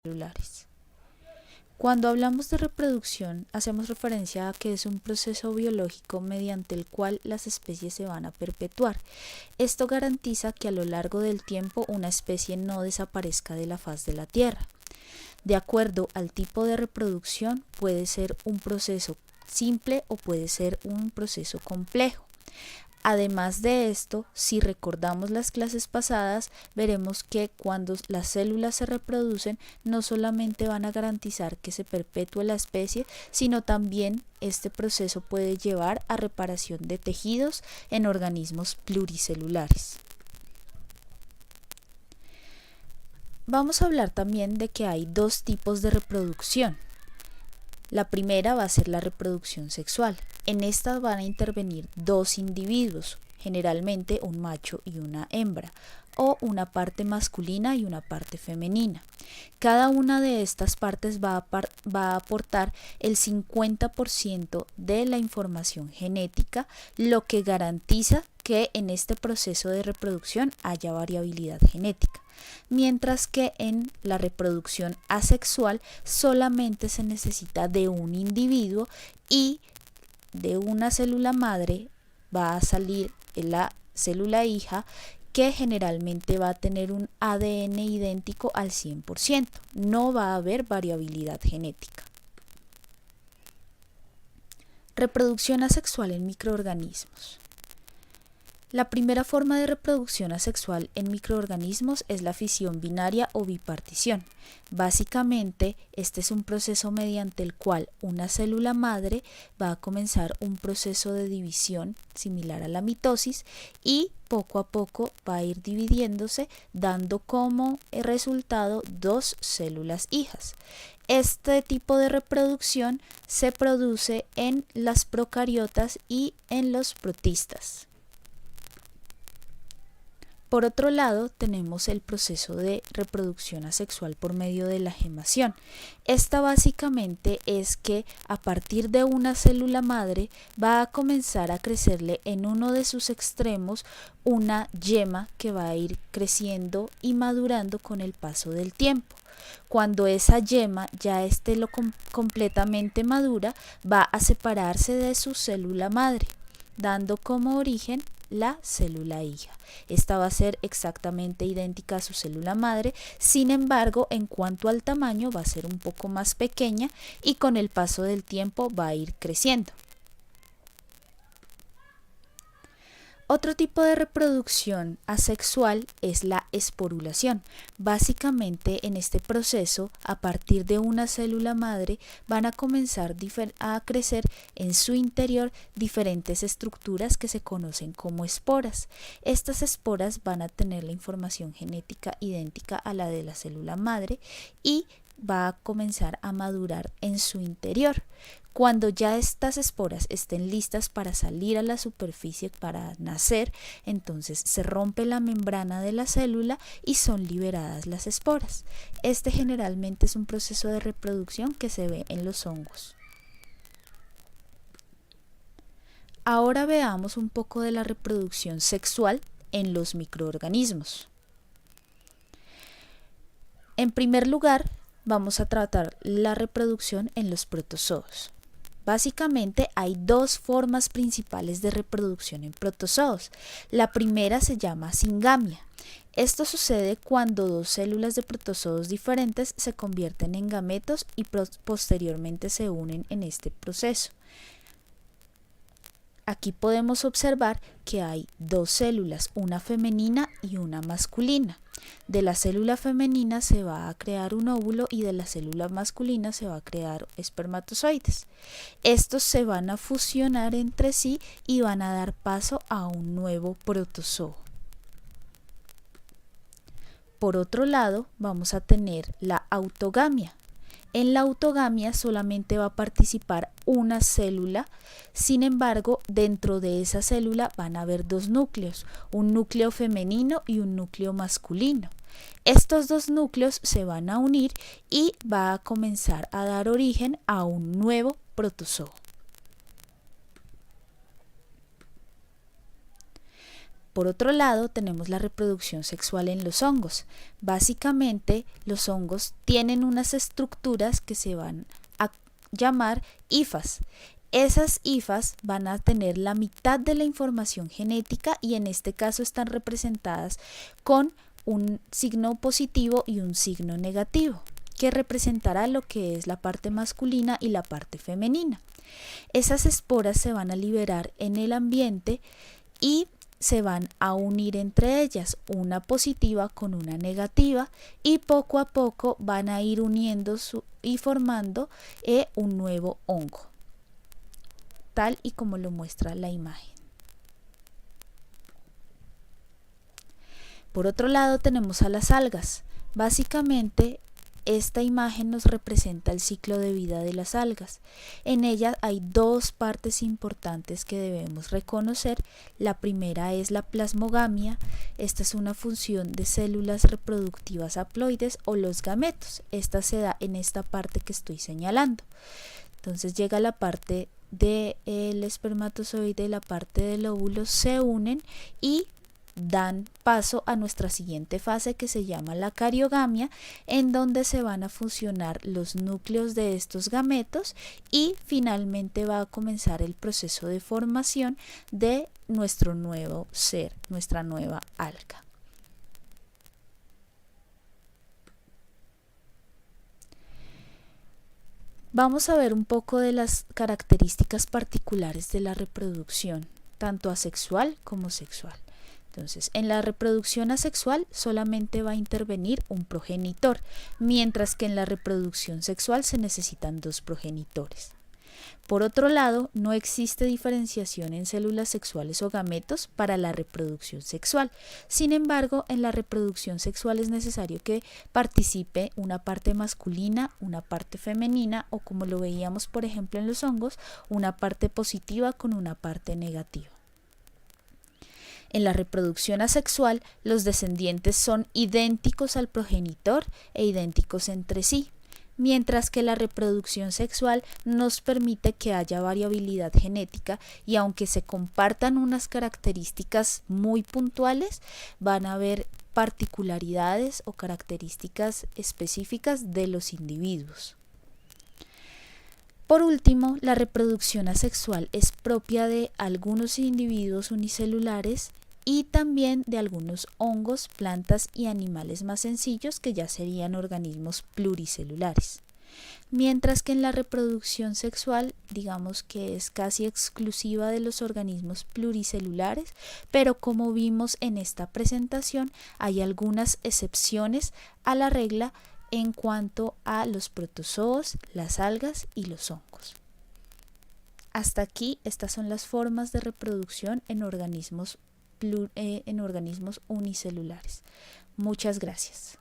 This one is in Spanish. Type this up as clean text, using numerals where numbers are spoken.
celulares. Cuando hablamos de reproducción, hacemos referencia a que es un proceso biológico mediante el cual las especies se van a perpetuar. Esto garantiza que a lo largo del tiempo una especie no desaparezca de la faz de la Tierra. De acuerdo al tipo de reproducción, puede ser un proceso simple o puede ser un proceso complejo. Además de esto, si recordamos las clases pasadas, veremos que cuando las células se reproducen, no solamente van a garantizar que se perpetúe la especie, sino también este proceso puede llevar a reparación de tejidos en organismos pluricelulares. Vamos a hablar también de que hay dos tipos de reproducción. La primera va a ser la reproducción sexual. En esta van a intervenir dos individuos, generalmente un macho y una hembra, o una parte masculina y una parte femenina. Cada una de estas partes va a aportar el 50% de la información genética, lo que garantiza que en este proceso de reproducción haya variabilidad genética. Mientras que en la reproducción asexual solamente se necesita de un individuo y de una célula madre va a salir la célula hija, que generalmente va a tener un ADN idéntico al 100%. No va a haber variabilidad genética. Reproducción asexual en microorganismos. La primera forma de reproducción asexual en microorganismos es la fisión binaria o bipartición. Básicamente, este es un proceso mediante el cual una célula madre va a comenzar un proceso de división similar a la mitosis y poco a poco va a ir dividiéndose, dando como resultado dos células hijas. Este tipo de reproducción se produce en las procariotas y en los protistas. Por otro lado, tenemos el proceso de reproducción asexual por medio de la gemación. Esta básicamente es que a partir de una célula madre va a comenzar a crecerle en uno de sus extremos una yema que va a ir creciendo y madurando con el paso del tiempo. Cuando esa yema ya esté completamente madura, va a separarse de su célula madre, dando como origen la célula hija. Esta va a ser exactamente idéntica a su célula madre, sin embargo, en cuanto al tamaño va a ser un poco más pequeña y con el paso del tiempo va a ir creciendo. Otro tipo de reproducción asexual es la esporulación. Básicamente, en este proceso, a partir de una célula madre, van a comenzar a crecer en su interior diferentes estructuras que se conocen como esporas. Estas esporas van a tener la información genética idéntica a la de la célula madre y va a comenzar a madurar en su interior. Cuando ya estas esporas estén listas para salir a la superficie para nacer, entonces se rompe la membrana de la célula y son liberadas las esporas. Este generalmente es un proceso de reproducción que se ve en los hongos. Ahora veamos un poco de la reproducción sexual en los microorganismos. En primer lugar, vamos a tratar la reproducción en los protozoos. Básicamente hay dos formas principales de reproducción en protozoos. La primera se llama singamia. Esto sucede cuando dos células de protozoos diferentes se convierten en gametos y posteriormente se unen en este proceso. Aquí podemos observar que hay dos células, una femenina y una masculina. De la célula femenina se va a crear un óvulo y de la célula masculina se va a crear espermatozoides. Estos se van a fusionar entre sí y van a dar paso a un nuevo protozoo. Por otro lado, vamos a tener la autogamia. En la autogamia solamente va a participar una célula, sin embargo, dentro de esa célula van a haber dos núcleos, un núcleo femenino y un núcleo masculino. Estos dos núcleos se van a unir y va a comenzar a dar origen a un nuevo protozoo. Por otro lado, tenemos la reproducción sexual en los hongos. Básicamente, los hongos tienen unas estructuras que se van a llamar hifas. Esas hifas van a tener la mitad de la información genética y en este caso están representadas con un signo positivo y un signo negativo, que representará lo que es la parte masculina y la parte femenina. Esas esporas se van a liberar en el ambiente y se van a unir entre ellas, una positiva con una negativa, y poco a poco van a ir uniendo y formando un nuevo hongo, tal y como lo muestra la imagen. Por otro lado tenemos a las algas. Básicamente esta imagen nos representa el ciclo de vida de las algas. En ella hay dos partes importantes que debemos reconocer. La primera es la plasmogamia. Esta es una función de células reproductivas haploides o los gametos. Esta se da en esta parte que estoy señalando. Entonces llega la parte del espermatozoide y la parte del óvulo se unen y dan paso a nuestra siguiente fase que se llama la cariogamia, en donde se van a fusionar los núcleos de estos gametos y finalmente va a comenzar el proceso de formación de nuestro nuevo ser, nuestra nueva alga. Vamos a ver un poco de las características particulares de la reproducción, tanto asexual como sexual. Entonces, en la reproducción asexual solamente va a intervenir un progenitor, mientras que en la reproducción sexual se necesitan dos progenitores. Por otro lado, no existe diferenciación en células sexuales o gametos para la reproducción sexual. Sin embargo, en la reproducción sexual es necesario que participe una parte masculina, una parte femenina o, como lo veíamos por ejemplo en los hongos, una parte positiva con una parte negativa. En la reproducción asexual, los descendientes son idénticos al progenitor e idénticos entre sí, mientras que la reproducción sexual nos permite que haya variabilidad genética y aunque se compartan unas características muy puntuales, van a haber particularidades o características específicas de los individuos. Por último, la reproducción asexual es propia de algunos individuos unicelulares y también de algunos hongos, plantas y animales más sencillos que ya serían organismos pluricelulares. Mientras que en la reproducción sexual, digamos que es casi exclusiva de los organismos pluricelulares, pero como vimos en esta presentación, hay algunas excepciones a la regla en cuanto a los protozoos, las algas y los hongos. Hasta aquí, estas son las formas de reproducción en organismos unicelulares. Muchas gracias.